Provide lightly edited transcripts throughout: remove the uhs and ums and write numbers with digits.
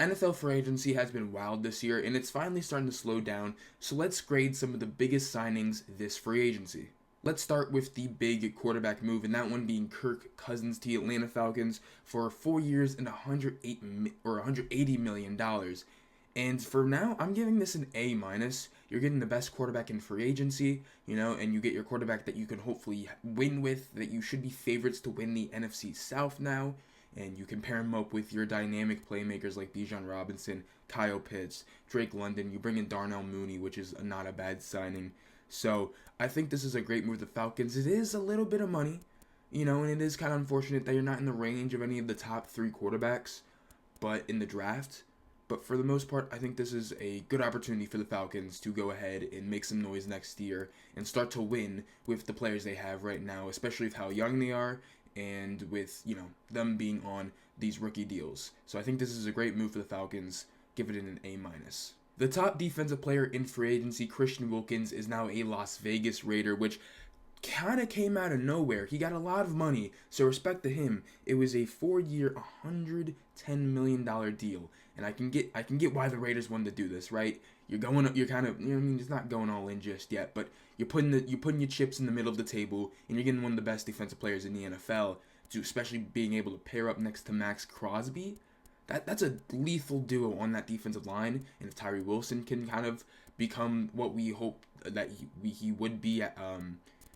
NFL free agency has been wild this year, and it's finally starting to slow down, so let's grade some of the biggest signings this free agency. Let's start with the big quarterback move, and that one being Kirk Cousins to the Atlanta Falcons for 4 years and $180 million. And for now, I'm giving this an A minus. You're getting the best quarterback in free agency, and you get your quarterback that you can hopefully win with, that you should be favorites to win the NFC South now. And you can pair him up with your dynamic playmakers like Bijan Robinson, Kyle Pitts, Drake London. You bring in Darnell Mooney, which is not a bad signing. So I think this is a great move for the Falcons. It is a little bit of money, and it is kind of unfortunate that you're not in the range of any of the top 3 quarterbacks, but in the draft. But for the most part, I think this is a good opportunity for the Falcons to go ahead and make some noise next year and start to win with the players they have right now, especially with how young they are and with, them being on these rookie deals. So I think this is a great move for the Falcons. Give it an A minus. The top defensive player in free agency, Christian Wilkins, is now a Las Vegas Raider, which kind of came out of nowhere. He got a lot of money, so respect to him. It was a 4-year, $110 million deal, and I can get why the Raiders wanted to do this, right? You're kind of, it's not going all in just yet, but you're putting your chips in the middle of the table, and you're getting one of the best defensive players in the NFL, especially being able to pair up next to Max Crosby. That's a lethal duo on that defensive line, and if Tyree Wilson can kind of become what we hope that he would be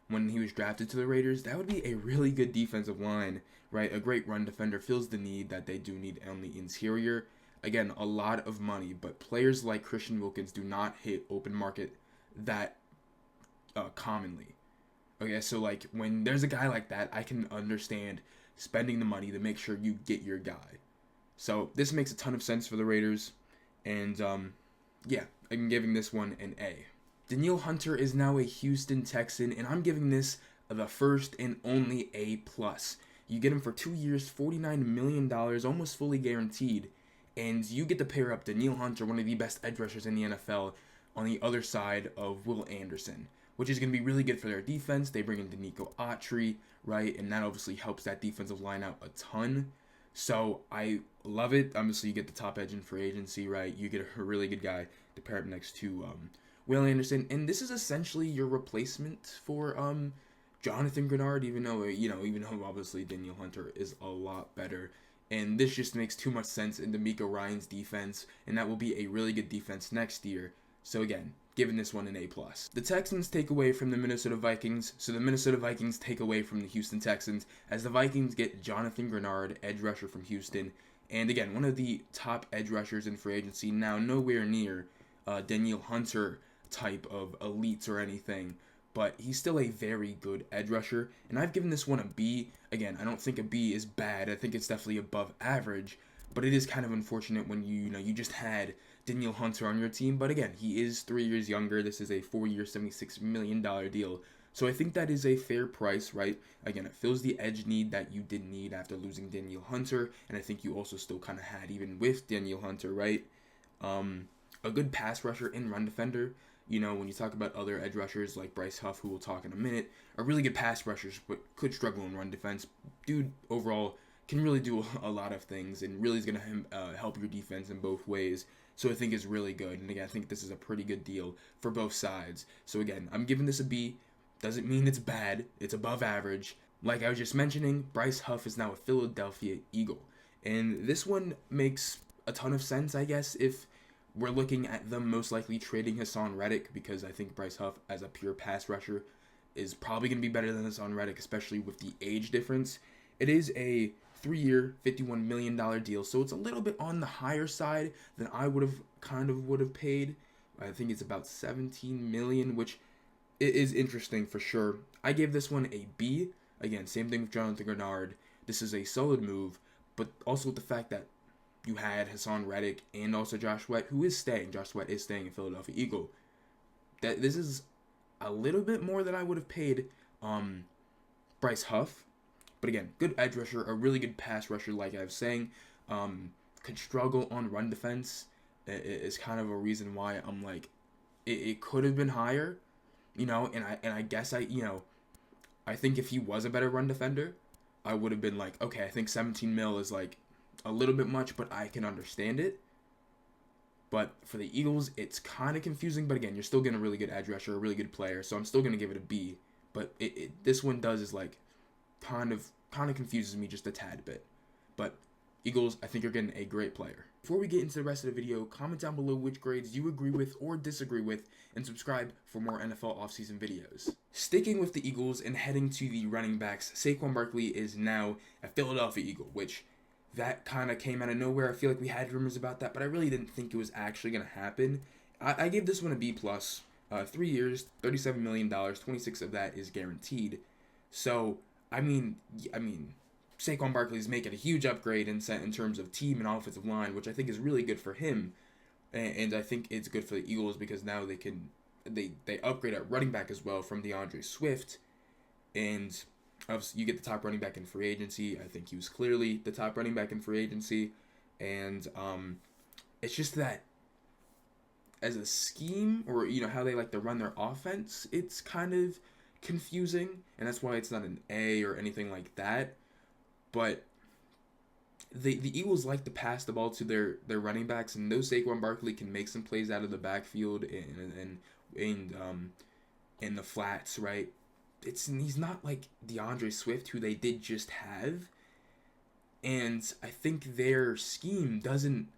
when he was drafted to the Raiders, that would be a really good defensive line, right? A great run defender, fills the need that they do need on the interior. Again, a lot of money, but players like Christian Wilkins do not hit open market that commonly. Okay, so like when there's a guy like that, I can understand spending the money to make sure you get your guy. So this makes a ton of sense for the Raiders, and I'm giving this one an A. Danielle Hunter is now a Houston Texan, and I'm giving this the first and only A+. You get him for 2 years, $49 million, almost fully guaranteed, and you get to pair up Danielle Hunter, one of the best edge rushers in the NFL, on the other side of Will Anderson, which is going to be really good for their defense. They bring in Danico Autry, right, and that obviously helps that defensive line out a ton. So I love it. Obviously, you get the top edge in free agency, right? You get a really good guy to pair up next to Will Anderson, and this is essentially your replacement for Jonathan Grenard, even though obviously Danielle Hunter is a lot better. And this just makes too much sense in D'Amico Ryan's defense, and that will be a really good defense next year. So again, giving this one an A+. The Texans take away from the Minnesota Vikings, so the Minnesota Vikings take away from the Houston Texans, as the Vikings get Jonathan Grenard, edge rusher from Houston, and again, one of the top edge rushers in free agency, now nowhere near Danielle Hunter type of elites or anything, but he's still a very good edge rusher, and I've given this one a B. Again, I don't think a B is bad. I think it's definitely above average, but it is kind of unfortunate when you just had Danielle Hunter on your team. But again, he is 3 years younger. This is a 4-year, $76 million deal, so I think that is a fair price, right? Again, it fills the edge need that you did need after losing Danielle Hunter, and I think you also still kind of had even with Danielle Hunter, right? A good pass rusher and run defender. When you talk about other edge rushers like Bryce Huff, who we'll talk in a minute, are really good pass rushers, but could struggle in run defense. Dude, overall, can really do a lot of things, and really is going to help your defense in both ways. So I think it's really good. And again, I think this is a pretty good deal for both sides. So again, I'm giving this a B. Doesn't mean it's bad. It's above average. Like I was just mentioning, Bryce Huff is now a Philadelphia Eagle. And this one makes a ton of sense, I guess, if we're looking at them most likely trading Hassan Reddick, because I think Bryce Huff as a pure pass rusher is probably going to be better than Hassan Reddick, especially with the age difference. It is a 3-year, $51 million deal, so it's a little bit on the higher side than I would have paid. I think it's about $17 million, which is interesting for sure. I gave this one a B. Again, same thing with Jonathan Grenard. This is a solid move, but also with the fact that you had Hassan Reddick and also Josh Sweat, who is staying. Josh Sweat is staying in Philadelphia Eagle. That this is a little bit more than I would have paid Bryce Huff. But again, good edge rusher, a really good pass rusher, like I was saying. Could struggle on run defense. Is kind of a reason why I'm like, it could have been higher, and I guess I think if he was a better run defender, I would have been like, okay, I think 17 mil is like a little bit much, but I can understand it. But for the Eagles, it's kind of confusing. But again, you're still getting a really good edge rusher, a really good player. So I'm still going to give it a B. But this one does is like kind of confuses me just a tad bit. But Eagles, I think you're getting a great player. Before we get into the rest of the video, comment down below which grades you agree with or disagree with, and subscribe for more NFL offseason videos. Sticking with the Eagles and heading to the running backs, Saquon Barkley is now a Philadelphia Eagle, which that kind of came out of nowhere. I feel like we had rumors about that, but I really didn't think it was actually going to happen. I gave this one a B+. 3 years, $37 million, 26 of that is guaranteed. So, I mean, Saquon Barkley is making a huge upgrade in terms of team and offensive line, which I think is really good for him, and I think it's good for the Eagles because now they upgrade at running back as well from DeAndre Swift, and obviously you get the top running back in free agency. I think he was clearly the top running back in free agency, and it's just that as a scheme, or how they like to run their offense, it's kind of confusing, and that's why it's not an A or anything like that. But the Eagles like to pass the ball to their running backs, and though Saquon Barkley can make some plays out of the backfield and in the flats, right? He's not like DeAndre Swift, who they did just have, and I think their scheme doesn't.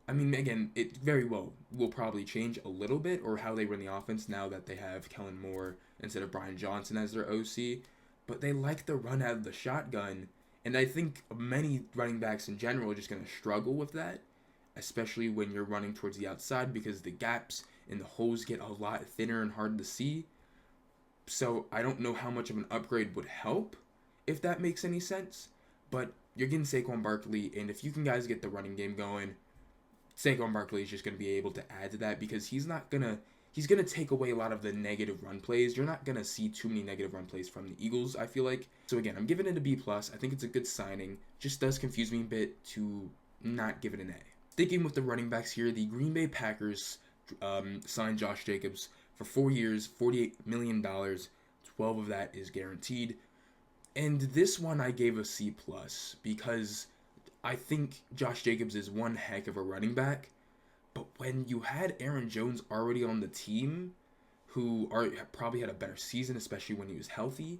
I mean, again, it very well will probably change a little bit, or how they run the offense now that they have Kellen Moore instead of Brian Johnson as their OC. But they like to run out of the shotgun. And I think many running backs in general are just going to struggle with that, especially when you're running towards the outside because the gaps and the holes get a lot thinner and hard to see. So I don't know how much of an upgrade would help, if that makes any sense. But you're getting Saquon Barkley, and if you can guys get the running game going, Saquon Barkley is just going to be able to add to that because he's going to take away a lot of the negative run plays. You're not going to see too many negative run plays from the Eagles, I feel like. So again, I'm giving it a B+. I think it's a good signing. Just does confuse me a bit to not give it an A. Sticking with the running backs here, the Green Bay Packers signed Josh Jacobs for 4 years, $48 million. 12 of that is guaranteed. And this one I gave a C+, because I think Josh Jacobs is one heck of a running back. But when you had Aaron Jones already on the team, who probably had a better season, especially when he was healthy,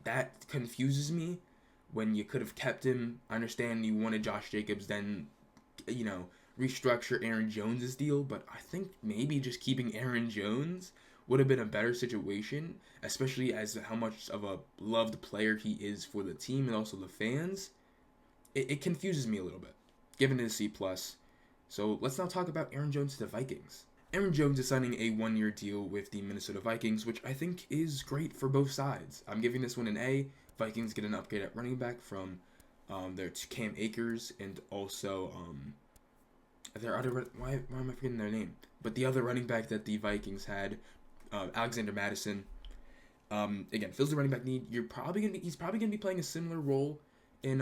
that confuses me. When you could have kept him, I understand you wanted Josh Jacobs, then restructure Aaron Jones' deal. But I think maybe just keeping Aaron Jones would have been a better situation, especially as how much of a loved player he is for the team and also the fans. It confuses me a little bit. Giving it a C+. So let's now talk about Aaron Jones to the Vikings. Aaron Jones is signing a 1-year deal with the Minnesota Vikings, which I think is great for both sides. I'm giving this one an A. Vikings get an upgrade at running back from their Cam Akers, and also their other, why am I forgetting their name? But the other running back that the Vikings had, Alexander Madison. Again, fills the running back need. He's probably gonna be playing a similar role in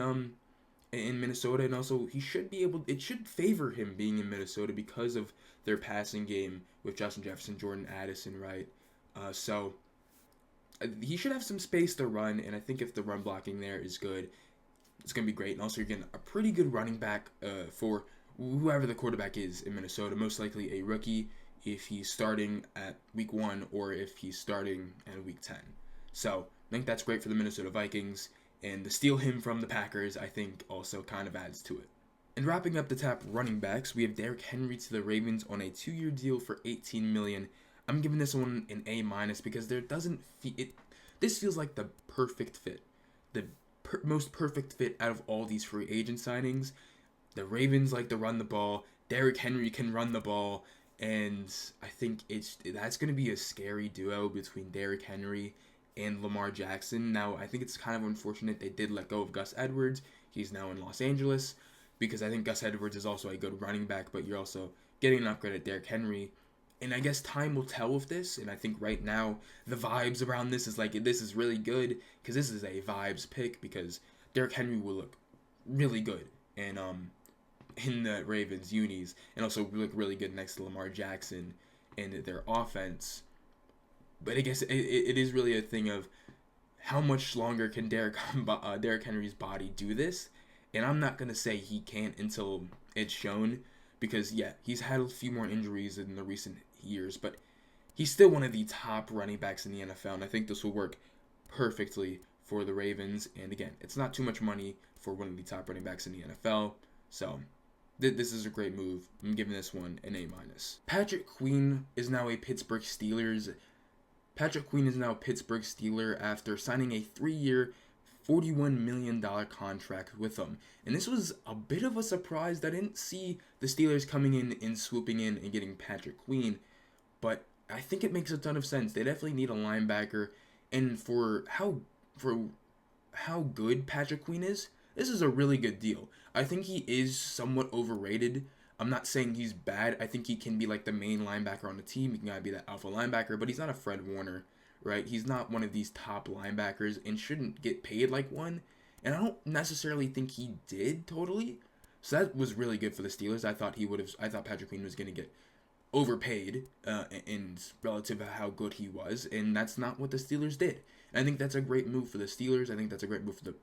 Minnesota, and also it should favor him being in Minnesota because of their passing game with Justin Jefferson, Jordan Addison, right? So he should have some space to run, and I think if the run blocking there is good, it's going to be great. And also you're getting a pretty good running back for whoever the quarterback is in Minnesota, most likely a rookie if he's starting at week 1 or if he's starting at week 10. So I think that's great for the Minnesota Vikings. And to steal him from the Packers, I think, also kind of adds to it. And wrapping up the top running backs, we have Derrick Henry to the Ravens on a 2-year deal for $18 million. I'm giving this one an A- because this feels like the perfect fit. The most perfect fit out of all these free agent signings. The Ravens like to run the ball. Derrick Henry can run the ball. And I think that's going to be a scary duo between Derrick Henry and Lamar Jackson. Now, I think it's kind of unfortunate they did let go of Gus Edwards. He's now in Los Angeles, because I think Gus Edwards is also a good running back, but you're also getting an upgrade at Derrick Henry. And I guess time will tell with this, and I think right now the vibes around this is like, this is really good, because this is a vibes pick, because Derrick Henry will look really good and in the Ravens unis, and also look really good next to Lamar Jackson and their offense. But I guess it is really a thing of how much longer can Derrick Henry's body do this. And I'm not going to say he can't until it's shown. because, yeah, he's had a few more injuries in the recent years, but he's still one of the top running backs in the NFL, and I think this will work perfectly for the Ravens. And again, it's not too much money for one of the top running backs in the NFL, so this is a great move. I'm giving this one an A-. Patrick Queen is now a Pittsburgh Steeler after signing a 3-year, $41 million contract with them. And this was a bit of a surprise. I didn't see the Steelers coming in and swooping in and getting Patrick Queen, but I think it makes a ton of sense. They definitely need a linebacker, and for how good Patrick Queen is, this is a really good deal. I think he is somewhat overrated. I'm not saying he's bad. I think he can be like the main linebacker on the team. He can be that alpha linebacker, but he's not a Fred Warner, right? He's not one of these top linebackers and shouldn't get paid like one. And I don't necessarily think he did totally. So that was really good for the Steelers. I thought Patrick Queen was going to get overpaid in relative to how good he was, and that's not what the Steelers did. And I think that's a great move for the Steelers. I think that's a great move for the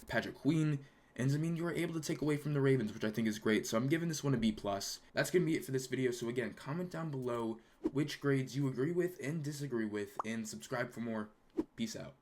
Patrick Queen. And I mean, you were able to take away from the Ravens, which I think is great. So I'm giving this one a B+. That's going to be it for this video. So again, comment down below which grades you agree with and disagree with, and subscribe for more. Peace out.